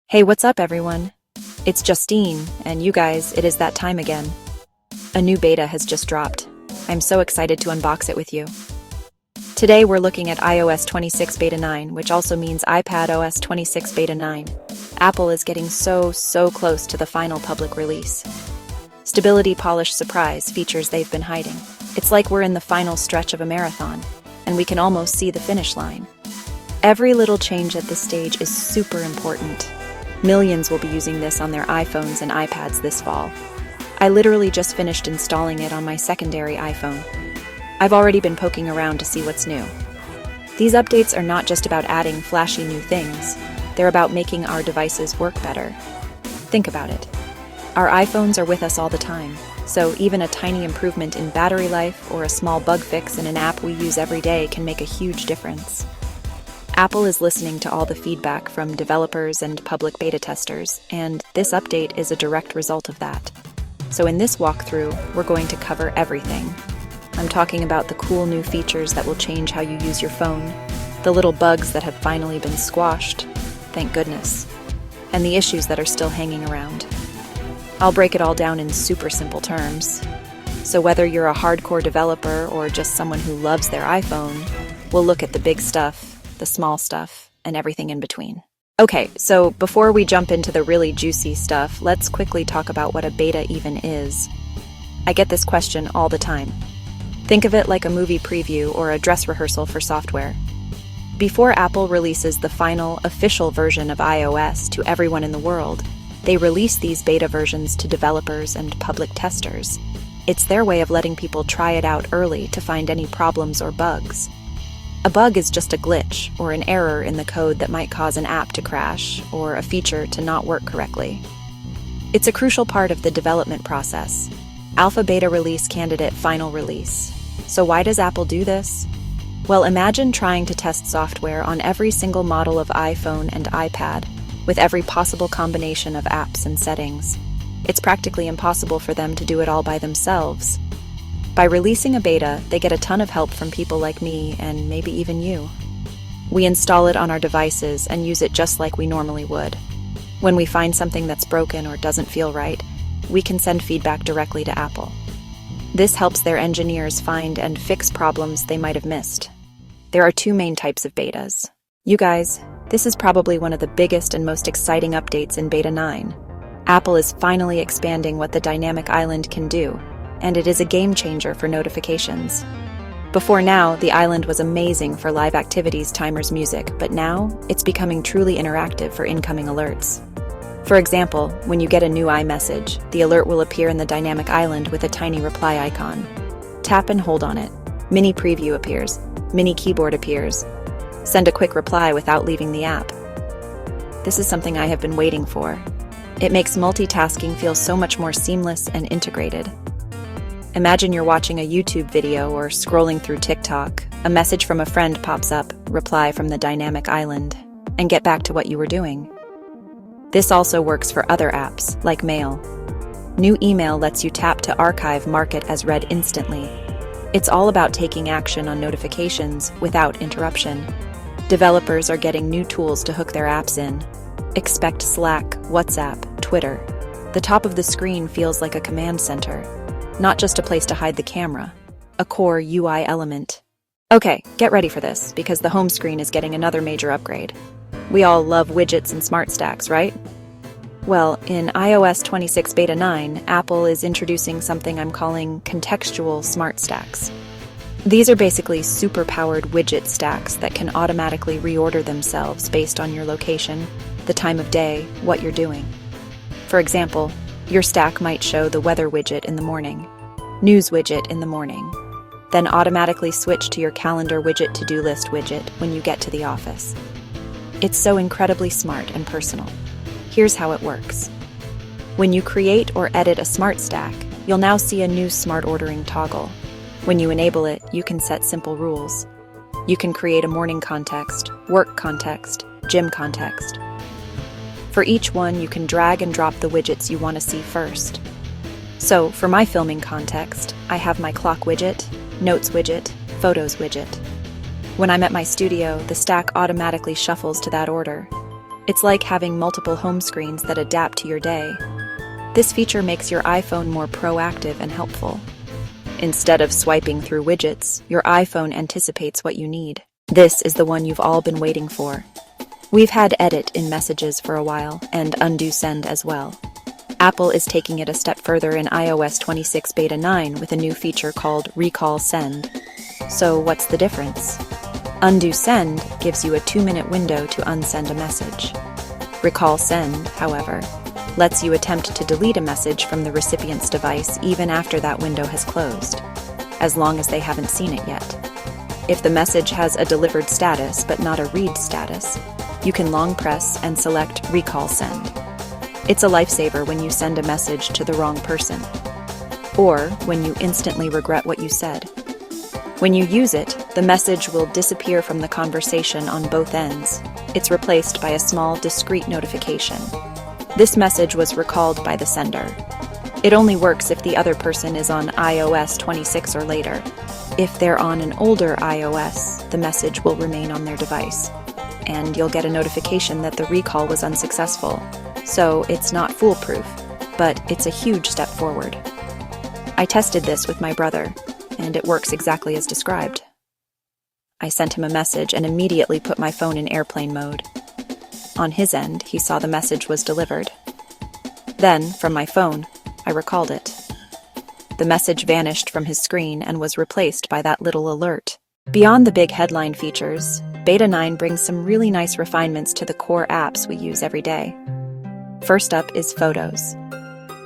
Hey, what's up, everyone? It's Justine, and you guys, it is that time again. A new beta has just dropped. I'm so excited to unbox it with you. Today, we're looking at iOS 26 Beta 9, which also means iPad OS 26 Beta 9. Apple is getting so close to the final public release. Stability Polish Surprise features they've been hiding. It's like we're in the final stretch of a marathon, and we can almost see the finish line. Every little change at this stage is super important. Millions will be using this on their iPhones and iPads this fall. I literally just finished installing it on my secondary iPhone. I've already been poking around to see what's new. These updates are not just about adding flashy new things, they're about making our devices work better. Think about it. Our iPhones are with us all the time, so even a tiny improvement in battery life or a small bug fix in an app we use every day can make a huge difference. Apple is listening to all the feedback from developers and public beta testers, and this update is a direct result of that. So in this walkthrough, we're going to cover everything. I'm talking about the cool new features that will change how you use your phone, the little bugs that have finally been squashed, thank goodness, and the issues that are still hanging around. I'll break it all down in super simple terms. So whether you're a hardcore developer or just someone who loves their iPhone, we'll look at the big stuff, the small stuff, and everything in between. Okay, so before we jump into the really juicy stuff, let's quickly talk about what a beta even is. I get this question all the time. Think of it like a movie preview or a dress rehearsal for software. Before Apple releases the final, official version of iOS to everyone in the world, they release these beta versions to developers and public testers. It's their way of letting people try it out early to find any problems or bugs. A bug is just a glitch or an error in the code that might cause an app to crash or a feature to not work correctly. It's a crucial part of the development process. Alpha, beta release, candidate, final release. So why does Apple do this? Well, imagine trying to test software on every single model of iPhone and iPad, with every possible combination of apps and settings. It's practically impossible for them to do it all by themselves. By releasing a beta, they get a ton of help from people like me and maybe even you. We install it on our devices and use it just like we normally would. When we find something that's broken or doesn't feel right, we can send feedback directly to Apple. This helps their engineers find and fix problems they might have missed. There are two main types of betas. You guys, this is probably one of the biggest and most exciting updates in Beta 9. Apple is finally expanding what the dynamic island can do, and it is a game changer for notifications. Before now, the island was amazing for live activities, timers, music, but now it's becoming truly interactive for incoming alerts. For example, when you get a new iMessage, the alert will appear in the dynamic island with a tiny reply icon. Tap and hold on it. Mini preview appears. Mini keyboard appears. Send a quick reply without leaving the app. This is something I have been waiting for. It makes multitasking feel so much more seamless and integrated. Imagine you're watching a YouTube video or scrolling through TikTok. A message from a friend pops up, reply from the dynamic island, and get back to what you were doing. This also works for other apps, like Mail. New Email lets you tap to archive, mark it as read instantly. It's all about taking action on notifications without interruption. Developers are getting new tools to hook their apps in. Expect Slack, WhatsApp, Twitter. The top of the screen feels like a command center. Not just a place to hide the camera, a core UI element. Okay, get ready for this, because the home screen is getting another major upgrade. We all love widgets and smart stacks, right? Well, in iOS 26 Beta 9, Apple is introducing something I'm calling contextual smart stacks. These are basically super-powered widget stacks that can automatically reorder themselves based on your location, the time of day, what you're doing. For example, your stack might show the weather widget in the morning, news widget in the morning, then automatically switch to your calendar widget, to-do list widget when you get to the office. It's so incredibly smart and personal. Here's how it works. When you create or edit a smart stack, you'll now see a new smart ordering toggle. When you enable it, you can set simple rules. You can create a morning context, work context, gym context. For each one, you can drag and drop the widgets you want to see first. So, for my filming context, I have my clock widget, notes widget, photos widget. When I'm at my studio, the stack automatically shuffles to that order. It's like having multiple home screens that adapt to your day. This feature makes your iPhone more proactive and helpful. Instead of swiping through widgets, your iPhone anticipates what you need. This is the one you've all been waiting for. We've had edit in messages for a while, and undo send as well. Apple is taking it a step further in iOS 26 Beta 9 with a new feature called Recall Send. So what's the difference? Undo send gives you a 2-minute window to unsend a message. Recall send, however, lets you attempt to delete a message from the recipient's device even after that window has closed, as long as they haven't seen it yet. If the message has a delivered status but not a read status, you can long press and select Recall Send. It's a lifesaver when you send a message to the wrong person, or when you instantly regret what you said. When you use it, the message will disappear from the conversation on both ends. It's replaced by a small, discrete notification. This message was recalled by the sender. It only works if the other person is on iOS 26 or later. If they're on an older iOS, the message will remain on their device, and you'll get a notification that the recall was unsuccessful. So it's not foolproof, but it's a huge step forward. I tested this with my brother, and it works exactly as described. I sent him a message and immediately put my phone in airplane mode. On his end, he saw the message was delivered. Then, from my phone, I recalled it. The message vanished from his screen and was replaced by that little alert. Beyond the big headline features, Beta 9 brings some really nice refinements to the core apps we use every day. First up is Photos.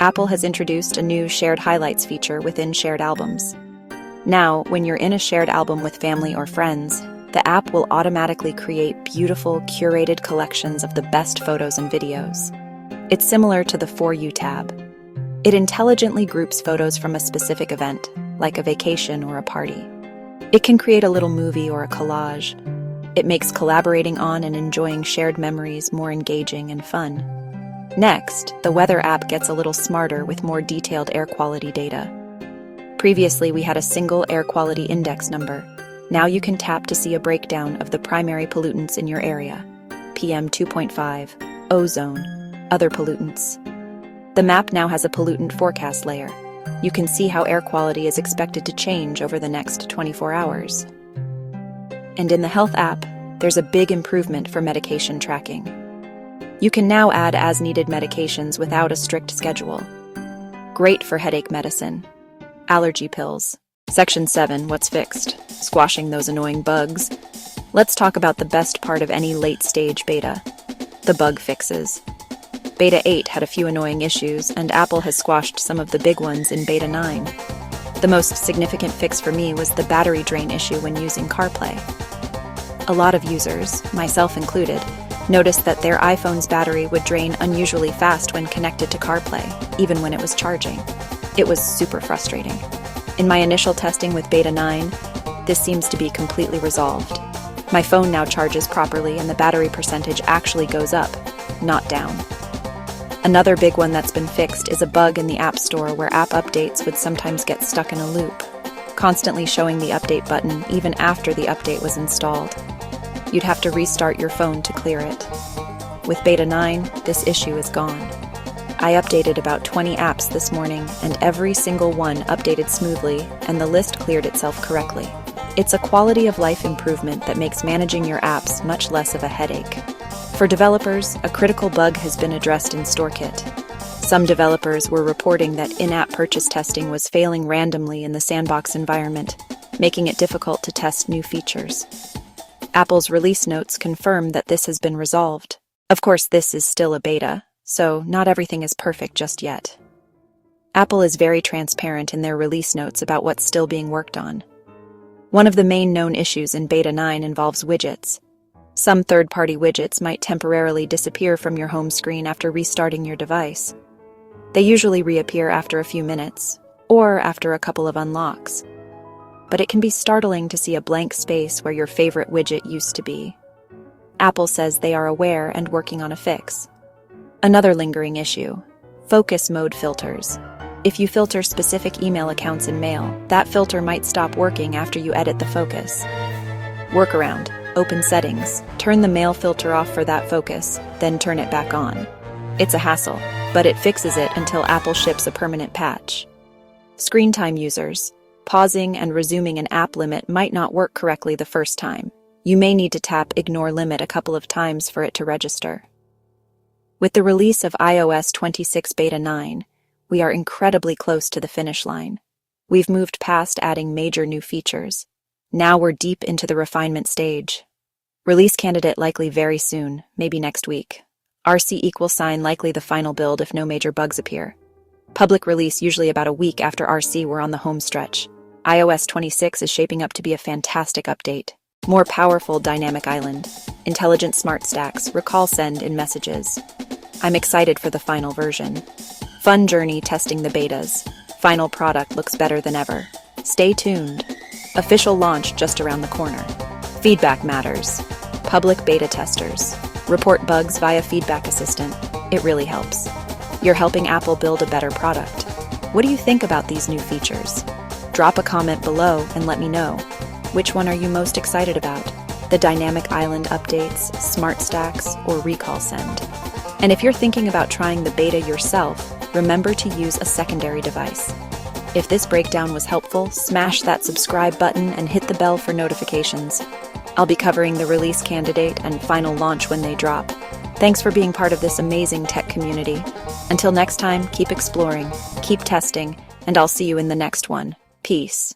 Apple has introduced a new Shared Highlights feature within Shared Albums. Now, when you're in a shared album with family or friends, the app will automatically create beautiful, curated collections of the best photos and videos. It's similar to the For You tab. It intelligently groups photos from a specific event, like a vacation or a party. It can create a little movie or a collage. It makes collaborating on and enjoying shared memories more engaging and fun. Next, the Weather app gets a little smarter with more detailed air quality data. Previously, we had a single air quality index number. Now you can tap to see a breakdown of the primary pollutants in your area: PM 2.5, ozone, other pollutants. The map now has a pollutant forecast layer. You can see how air quality is expected to change over the next 24 hours. And in the Health app, there's a big improvement for medication tracking. You can now add as-needed medications without a strict schedule. Great for headache medicine. Allergy pills. Section 7, what's fixed? Squashing those annoying bugs. Let's talk about the best part of any late-stage beta: the bug fixes. Beta 8 had a few annoying issues, and Apple has squashed some of the big ones in Beta 9. The most significant fix for me was the battery drain issue when using CarPlay. A lot of users, myself included, noticed that their iPhone's battery would drain unusually fast when connected to CarPlay, even when it was charging. It was super frustrating. In my initial testing with Beta 9, this seems to be completely resolved. My phone now charges properly and the battery percentage actually goes up, not down. Another big one that's been fixed is a bug in the App Store where app updates would sometimes get stuck in a loop, constantly showing the update button even after the update was installed. You'd have to restart your phone to clear it. With Beta 9, this issue is gone. I updated about 20 apps this morning, and every single one updated smoothly, and the list cleared itself correctly. It's a quality of life improvement that makes managing your apps much less of a headache. For developers, a critical bug has been addressed in StoreKit. Some developers were reporting that in-app purchase testing was failing randomly in the sandbox environment, making it difficult to test new features. Apple's release notes confirm that this has been resolved. Of course, this is still a beta, so not everything is perfect just yet. Apple is very transparent in their release notes about what's still being worked on. One of the main known issues in Beta 9 involves widgets. Some third-party widgets might temporarily disappear from your home screen after restarting your device. They usually reappear after a few minutes, or after a couple of unlocks. But it can be startling to see a blank space where your favorite widget used to be. Apple says they are aware and working on a fix. Another lingering issue: focus mode filters. If you filter specific email accounts in Mail, that filter might stop working after you edit the focus. Workaround: Open Settings, turn the mail filter off for that focus, then turn it back on. It's a hassle, but it fixes it until Apple ships a permanent patch. Screen time users. Pausing and resuming an app limit might not work correctly the first time. You may need to tap Ignore Limit a couple of times for it to register. With the release of iOS 26 Beta 9, we are incredibly close to the finish line. We've moved past adding major new features. Now we're deep into the refinement stage. Release candidate likely very soon, maybe next week. RC = likely the final build if no major bugs appear. Public release usually about a week after RC we're on the home stretch. iOS 26 is shaping up to be a fantastic update. More powerful dynamic island, intelligent smart stacks, recall send in messages. I'm excited for the final version. Fun journey testing the betas. Final product looks better than ever. Stay tuned. Official launch just around the corner. Feedback matters. Public beta testers. Report bugs via Feedback Assistant. It really helps. You're helping Apple build a better product. What do you think about these new features? Drop a comment below and let me know. Which one are you most excited about? The dynamic island updates, smart stacks, or recall send? And if you're thinking about trying the beta yourself, remember to use a secondary device. If this breakdown was helpful, smash that subscribe button and hit the bell for notifications. I'll be covering the release candidate and final launch when they drop. Thanks for being part of this amazing tech community. Until next time, keep exploring, keep testing, and I'll see you in the next one. Peace.